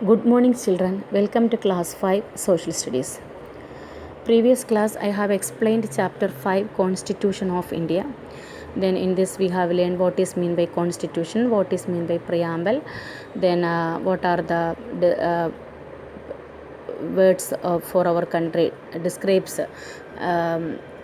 Good morning children, welcome to Class 5 Social Studies. Previous class I have explained Chapter 5 Constitution of India. Then in this we have learned what is mean by Constitution, what is mean by Preamble, then what are the words for our country, describes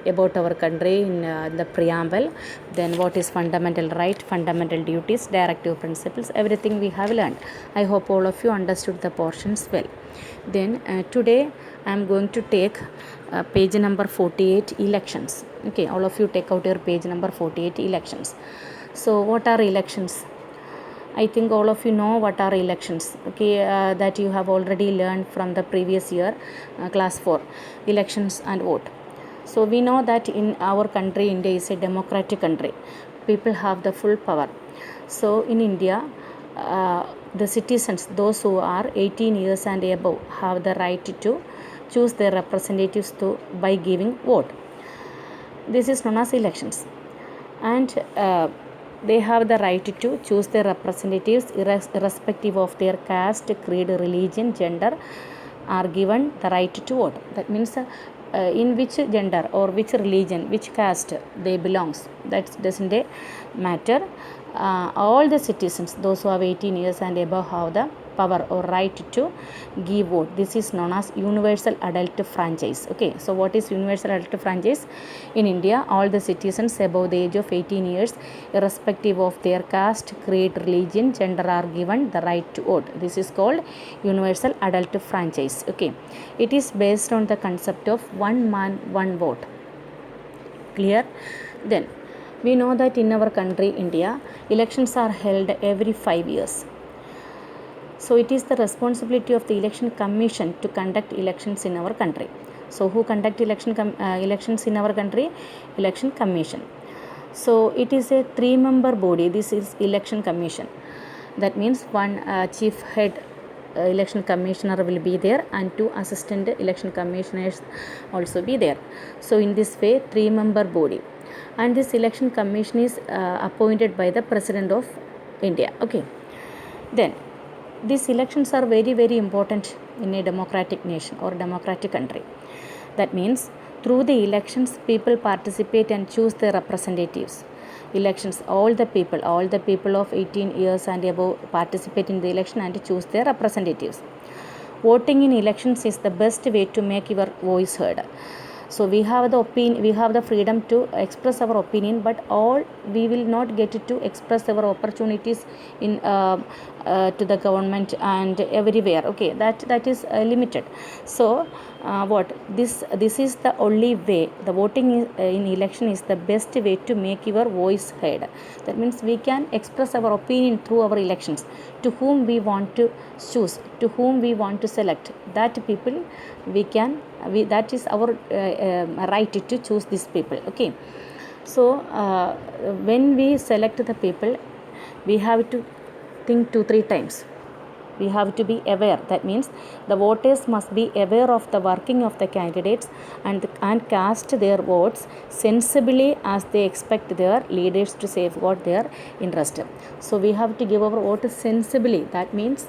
about our country in the preamble, then what is fundamental right, fundamental duties, directive principles, everything we have learned. I hope all of you understood the portions well. Then today I am going to take page number 48, elections. Okay, all of you take out your page number 48, elections. So what are elections? I think all of you know what are elections, okay, that you have already learned from the previous year, class 4, elections and vote. So we know that in our country, India is a democratic country. People have the full power. So in India, the citizens, those who are 18 years and above, have the right to choose their representatives by giving vote. This is known as elections. And they have the right to choose their representatives irrespective of their caste, creed, religion, gender, are given the right to vote. That means in which gender or which religion, which caste they belongs, that doesn't matter. All the citizens, those who have 18 years and above, have the power or right to give vote. This is known as universal adult franchise. Okay, so what is universal adult franchise? In India, all the citizens above the age of 18 years, irrespective of their caste, creed, religion, gender, are given the right to vote. This is called universal adult franchise. Okay, it is based on the concept of one man, one vote. Clear? Then we know that in our country, India, elections are held every 5 years. So it is the responsibility of the election commission to conduct elections in our country. So who conduct elections in our country? Election commission. So it is a 3-member body. This is election commission. That means one chief head election commissioner will be there and 2 assistant election commissioners also be there. So in this way, 3-member body. And this election commission is appointed by the President of India. Okay. Then these elections are very, very important in a democratic nation or democratic country. That means through the elections, people participate and choose their representatives. Elections, all the people of 18 years and above participate in the election and choose their representatives. Voting in elections is the best way to make your voice heard. So we have the freedom to express our opinion, but all we will not get to express our opportunities in to the government and everywhere. Okay, that is limited. So this is the only way. The voting in election is the best way to make your voice heard. That means we can express our opinion through our elections, to whom we want to choose, to whom we want to select. That people that is our right to choose these people. Okay, so when we select the people, we have to think 2-3 times. We have to be aware. That means the voters must be aware of the working of the candidates and cast their votes sensibly, as they expect their leaders to safeguard their interest. So we have to give our vote sensibly. That means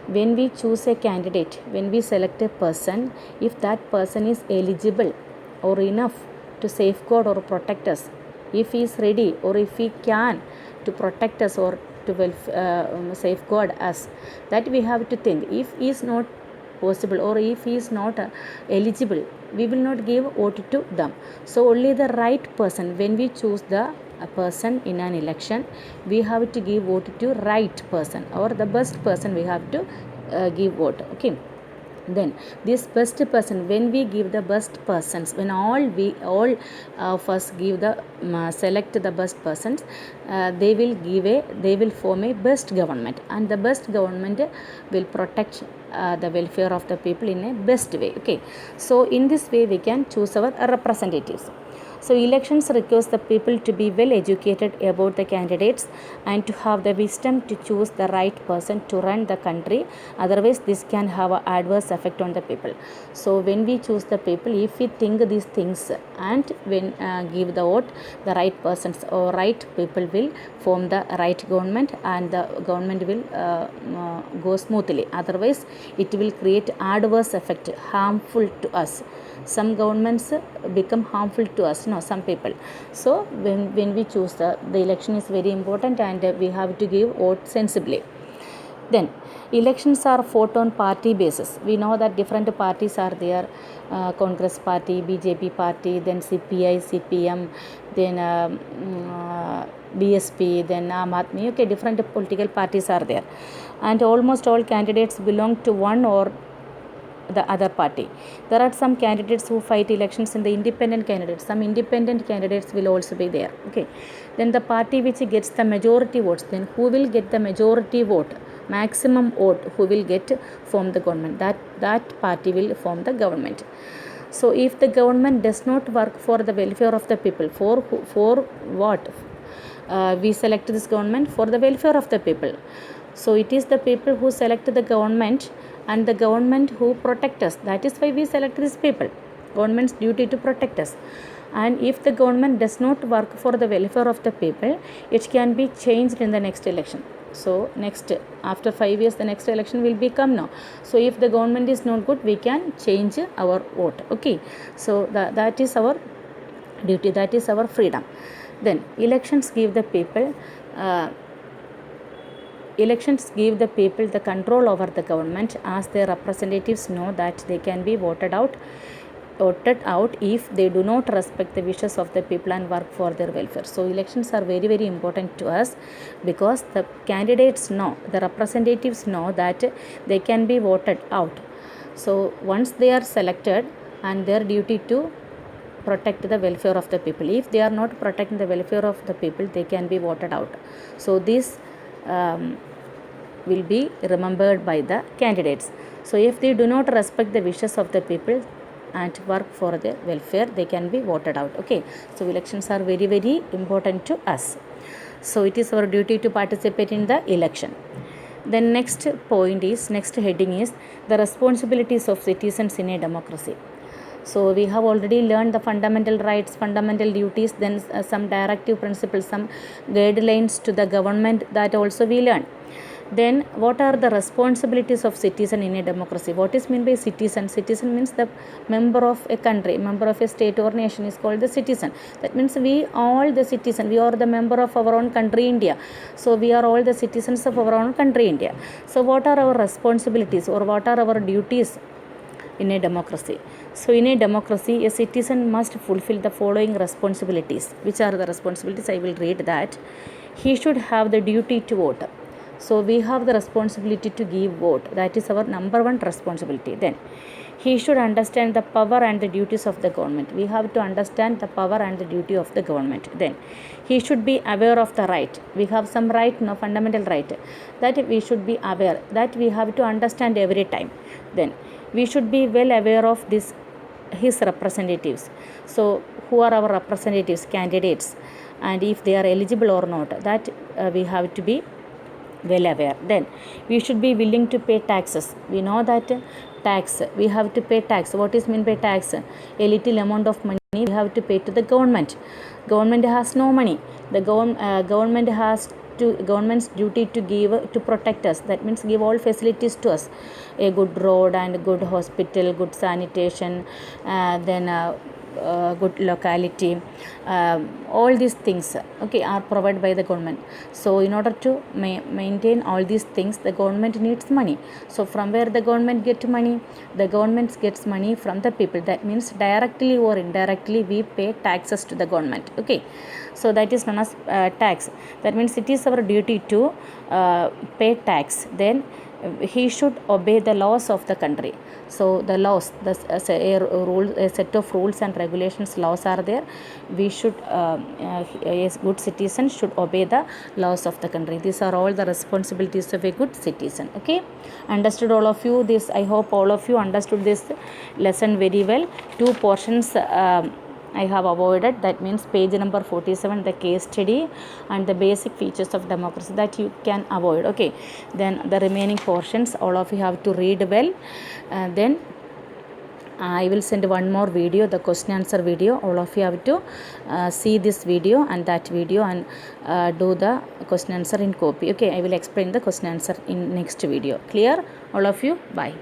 when we choose a candidate, when we select a person, if that person is eligible or enough to safeguard or protect us, if he is ready or if he can to protect us or to safeguard us, that we have to think. If he is not possible or if he is not eligible, we will not give vote to them. So only the right person, when we choose the person in an election, we have to give vote to right person or the best person. We have to give vote. Okay, then this best person, when we give the best persons, when all of us give the select the best persons, they will form a best government, and the best government will protect the welfare of the people in a best way. Okay, so in this way we can choose our representatives. So elections requires the people to be well educated about the candidates and to have the wisdom to choose the right person to run the country. Otherwise, this can have an adverse effect on the people. So when we choose the people, if we think these things and when give the vote, the right persons or right people will form the right government, and the government will go smoothly. Otherwise it will create adverse effect, harmful to us. Some governments become harmful to us, some people. So when we choose the election is very important, and we have to give vote sensibly. Then elections are fought on party basis. We know that different parties are there, Congress party, BJP party, then CPI, CPM, then BSP, then Aam Aadmi. Okay, different political parties are there, and almost all candidates belong to one or the other party. There are some candidates who fight elections in the independent candidates. Some independent candidates will also be there. Okay, then the party which gets the majority votes, then who will get the majority vote, maximum vote, who will get form the government, that party will form the government. So if the government does not work for the welfare of the people, for what we select this government? For the welfare of the people. So it is the people who select the government, and the government who protect us. That is why we select these people. Government's duty to protect us. And if the government does not work for the welfare of the people, it can be changed in the next election. So next, after 5 years, the next election will become now. So if the government is not good, we can change our vote. Okay, so that is our duty, that is our freedom. Then elections give the people the control over the government, as their representatives know that they can be voted out if they do not respect the wishes of the people and work for their welfare. So elections are very, very important to us, because the candidates know, the representatives know that they can be voted out. So once they are selected, and their duty to protect the welfare of the people. If they are not protecting the welfare of the people, they can be voted out. So this will be remembered by the candidates. So if they do not respect the wishes of the people and work for their welfare, they can be voted out. Okay, so elections are very, very important to us. So it is our duty to participate in the election. Then next heading is the responsibilities of citizens in a democracy. So we have already learned the fundamental rights, fundamental duties, then some directive principles, some guidelines to the government, that also we learn. Then what are the responsibilities of citizen in a democracy? What is meant by citizen? Citizen means the member of a country, member of a state or nation is called the citizen. That means we all the citizen, we are the member of our own country, India. So we are all the citizens of our own country, India. So what are our responsibilities, or what are our duties in a democracy? So in a democracy, a citizen must fulfill the following responsibilities. Which are the responsibilities? I will read that. He should have the duty to vote. So we have the responsibility to give vote. That is our number one responsibility. Then he should understand the power and the duties of the government. We have to understand the power and the duty of the government. Then he should be aware of the right. We have some right, fundamental right, that we should be aware, that we have to understand every time. Then we should be well aware of his representatives. So who are our representatives, candidates, and if they are eligible or not, that we have to be well aware. Then we should be willing to pay taxes. We know that tax, we have to pay tax. What is meant by tax? A little amount of money we have to pay to the government. Government has no money. The government's duty to give, to protect us. That means give all facilities to us, a good road and good hospital, good sanitation, then good locality, all these things, okay, are provided by the government. So in order to maintain all these things, the government needs money. So from where the government get money? The government gets money from the people. That means directly or indirectly we pay taxes to the government. Okay, so that is known as tax. That means it is our duty to pay tax. Then he should obey the laws of the country. So the laws, a set of rules and regulations, laws are there. We should, a good citizen should obey the laws of the country. These are all the responsibilities of a good citizen. Okay, understood all of you this? I hope all of you understood this lesson very well. Two portions I have avoided. That means page number 47, the case study, and the basic features of democracy, that you can avoid. Okay, then the remaining portions all of you have to read well. Then I will send one more video, the question answer video. All of you have to see this video and that video and do the question answer in copy. Okay, I will explain the question answer in next video. Clear all of you? Bye.